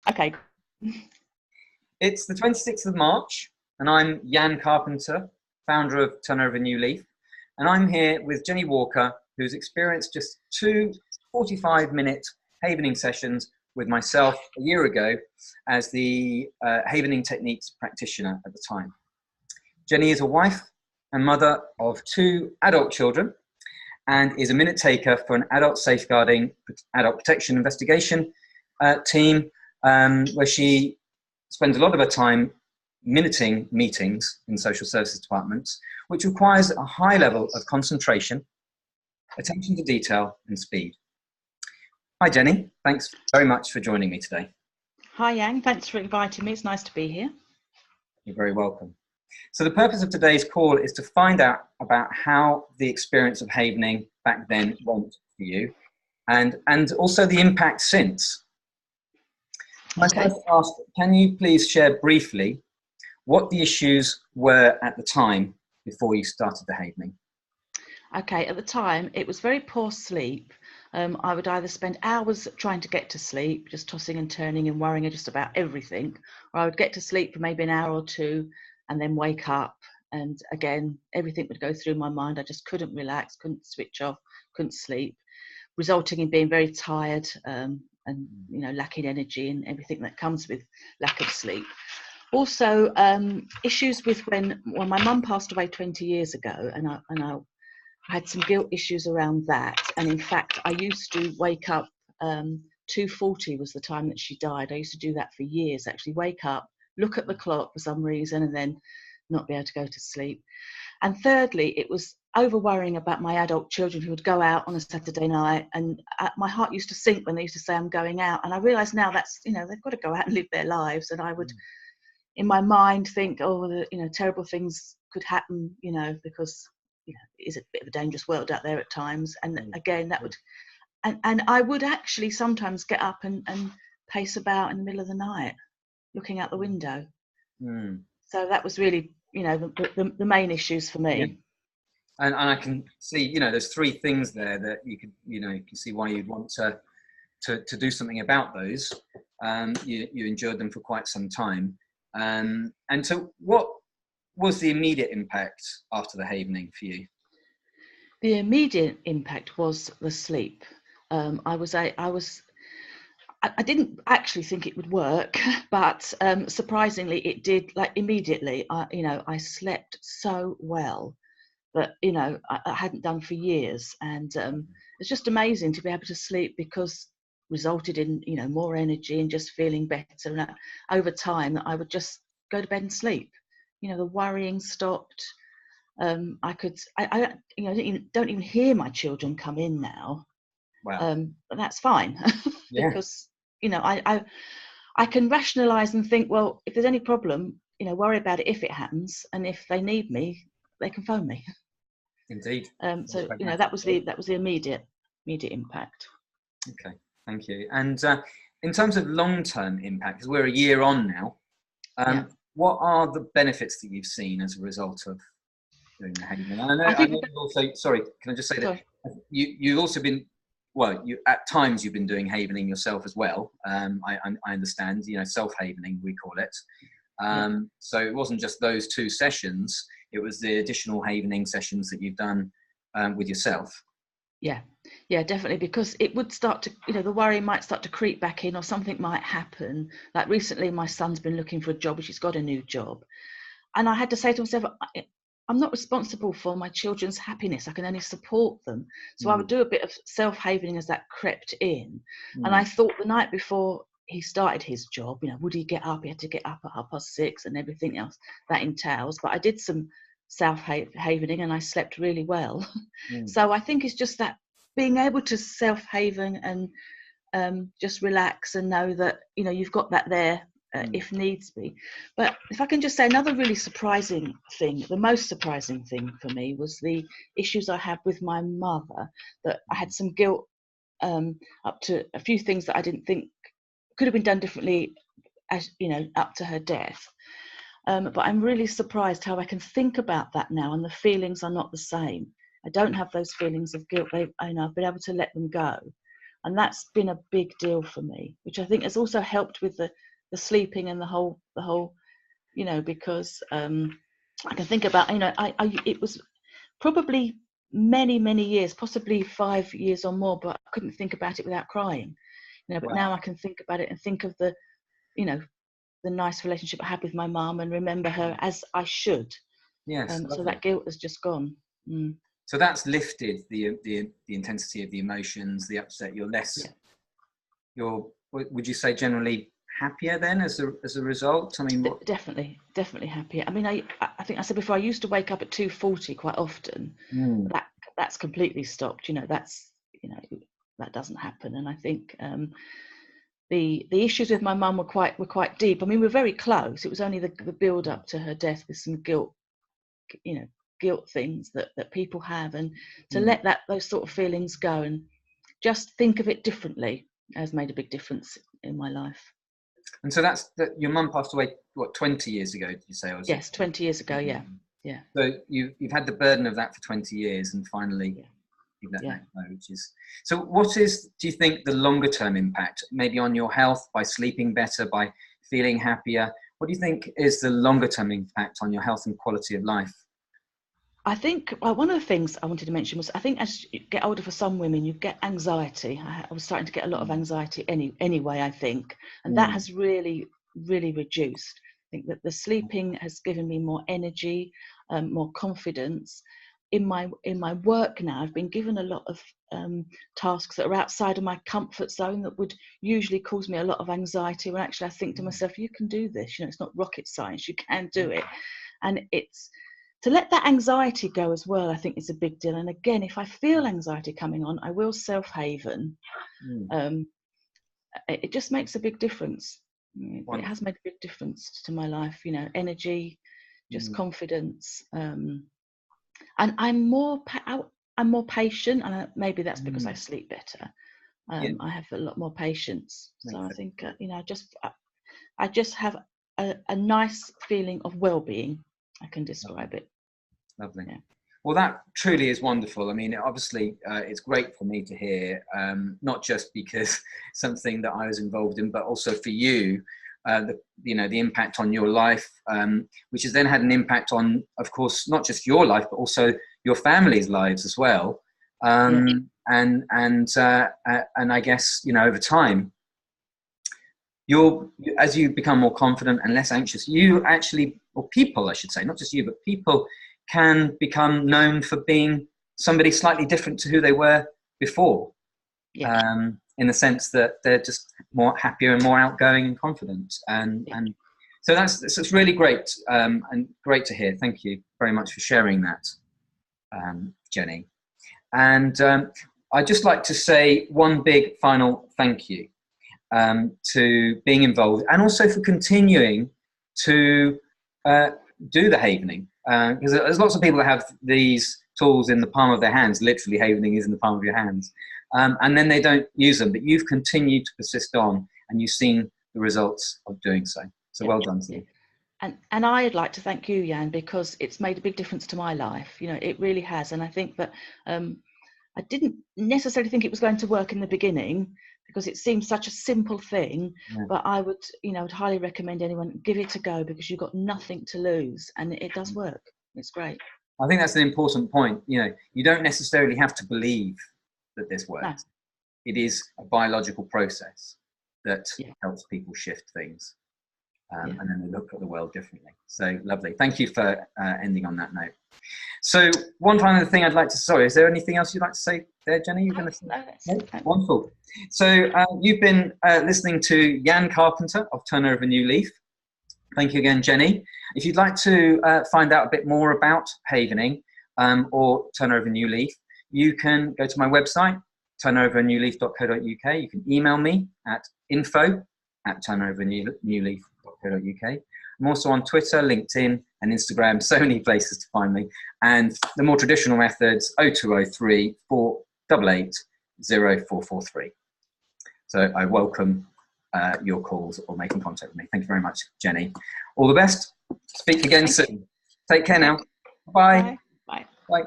Okay. It's the 26th of March, and I'm Jan Carpenter, founder of Turnover New Leaf, and I'm here with Jenny Walker, who's experienced just two 45-minute havening sessions with myself a year ago as the havening techniques practitioner at the time. Jenny is a wife and mother of two adult children and is a minute taker for an adult safeguarding, adult protection investigation team, where she spends a lot of her time minuting meetings in social services departments, which requires a high level of concentration, attention to detail, and speed. Hi, Jenny. Thanks very much for joining me today. Hi, Yang. Thanks for inviting me. It's nice to be here. You're very welcome. So the purpose of today's call is to find out about how the experience of havening back then went for you, and also the impact since. I first ask, can you please share briefly what the issues were at the time before you started the havening? Okay, at the time, it was very poor sleep. I would either spend hours trying to get to sleep, just tossing and turning and worrying just about everything, or I would get to sleep for maybe an hour or two and then wake up, and again, everything would go through my mind. I just couldn't relax, couldn't switch off, couldn't sleep, resulting in being very tired and lacking energy and everything that comes with lack of sleep. Also, issues with when my mum passed away 20 years ago, and I had some guilt issues around that. And in fact, I used to wake up, 2:40 was the time that she died. I used to do that for years, actually wake up, look at the clock for some reason, and then not be able to go to sleep. And thirdly, it was over worrying about my adult children who would go out on a Saturday night, and my heart used to sink when they used to say, I'm going out. And I realise now that's, they've got to go out and live their lives. And I would, in my mind, think, terrible things could happen, because, it is a bit of a dangerous world out there at times. And again, that would, and I would actually sometimes get up and pace about in the middle of the night, looking out the window. So that was really, the main issues for me. Yeah. And I can see, there's three things there that you could, you can see why you'd want to do something about those. You endured them for quite some time. And so what was the immediate impact after the havening for you? The immediate impact was the sleep. I didn't actually think it would work, but surprisingly it did. Like immediately, I slept so well that I hadn't done for years, and it's just amazing to be able to sleep, because resulted in more energy and just feeling better. And over time, I would just go to bed and sleep. The worrying stopped. I don't even hear my children come in now. Wow. But that's fine. Because I can rationalize and think, well, if there's any problem, worry about it if it happens, and if they need me, they can phone me. Indeed. So that was the immediate impact. Okay, thank you. And in terms of long-term impact, because we're a year on now, what are the benefits that you've seen as a result of doing the havening? And I know you've also, sorry, can I just say that you've also been, at times you've been doing havening yourself as well. I understand, self-havening, we call it. So it wasn't just those two sessions, it was the additional havening sessions that you've done with yourself. Yeah, definitely, because it would start to, the worry might start to creep back in, or something might happen. Like recently, my son's been looking for a job, he's got a new job. And I had to say to myself, I'm not responsible for my children's happiness. I can only support them. So I would do a bit of self-havening as that crept in. And I thought the night before he started his job, would he get up? He had to get up at 6:30 and everything else that entails. But I did some self-havening and I slept really well. So I think it's just that being able to self-haven and just relax and know that, you've got that there if needs be. But if I can just say, another really surprising thing, the most surprising thing for me was the issues I had with my mother, that I had some guilt up to a few things that I didn't think could have been done differently, as up to her death. But I'm really surprised how I can think about that now, and the feelings are not the same. I don't have those feelings of guilt. I've been able to let them go. And that's been a big deal for me, which I think has also helped with the sleeping and the whole, you know, because I can think about, you know, it was probably many years, possibly 5 years or more, but I couldn't think about it without crying, you know. But Wow. now I can think about it and think of the, you know, the nice relationship I had with my mum and remember her as I should. Yes. So that guilt has just gone. So that's lifted the intensity of the emotions, the upset. You're less. Yeah. Would you say generally happier then as a result? I mean, what? Definitely happier. I mean, I think I said before, I used to wake up at 2:40 quite often. That's completely stopped. You know, that doesn't happen. And I think the issues with my mum were quite deep. I mean, we were very close. It was only the build up to her death with some guilt, you know, guilt things that people have, and to let those sort of feelings go and just think of it differently has made a big difference in my life. And so that's that. Your mum passed away, what, 20 years ago, did you say? Or yes, 20 years ago. Yeah. So you've had the burden of that for 20 years, and finally you've let that go, which is. So what is, do you think, the longer term impact, maybe on your health, by sleeping better, by feeling happier? What do you think is the longer term impact on your health and quality of life? I think one of the things I wanted to mention was, I think as you get older, for some women, you get anxiety. I was starting to get a lot of anxiety anyway, I think, and that has really reduced. I think that the sleeping has given me more energy, more confidence. In my work now, I've been given a lot of tasks that are outside of my comfort zone that would usually cause me a lot of anxiety, when actually I think to myself, you can do this, you know, it's not rocket science, you can do it. And it's to let that anxiety go as well, I think, is a big deal. And again, if I feel anxiety coming on, I will self-haven. It just makes a big difference. It has made a big difference to my life, you know, energy, just confidence. And I'm more patient, and maybe that's because I sleep better. I have a lot more patience. So I think, you know, I just have a nice feeling of well-being. I can describe it. Lovely. Yeah. Well, that truly is wonderful. I mean, obviously, it's great for me to hear, not just because something that I was involved in, but also for you, the impact on your life, which has then had an impact on, of course, not just your life, but also your family's lives as well. And I guess, you know, over time, as you become more confident and less anxious, you actually, or people, I should say, not just you, but people can become known for being somebody slightly different to who they were before, in the sense that they're just more happier and more outgoing and confident. And so it's really great, and great to hear. Thank you very much for sharing that, Jenny. And I'd just like to say one big final thank you to being involved, and also for continuing to do the havening, because there's lots of people that have these tools in the palm of their hands. Literally, havening is in the palm of your hands, and then they don't use them, but you've continued to persist on, and you've seen the results of doing so. So well done to you. And I'd like to thank you, Jan, because it's made a big difference to my life. You know, it really has. And I think that I didn't necessarily think it was going to work in the beginning, because it seems such a simple thing, but I would highly recommend anyone give it a go, because you've got nothing to lose, and it does work. It's great. I think that's an important point. You know, you don't necessarily have to believe that this works. No. It is a biological process that helps people shift things, and then they look at the world differently. So lovely. Thank you for ending on that note. So one final thing I'd like to, is there anything else you'd like to say there, Jenny? You're going to say? No? Wonderful. So you've been listening to Jan Carpenter of Turn Over a New Leaf. Thank you again, Jenny. If you'd like to find out a bit more about havening or Turn Over a New Leaf, you can go to my website, turnoveranewleaf.co.uk. You can email me at info@turnoveranewleaf.co.uk. I'm also on Twitter, LinkedIn, and Instagram, so many places to find me. And the more traditional methods, 0203 488 0443. So I welcome your calls or making contact with me. Thank you very much, Jenny. All the best. Speak again soon. Take care now. Bye. Bye. Bye.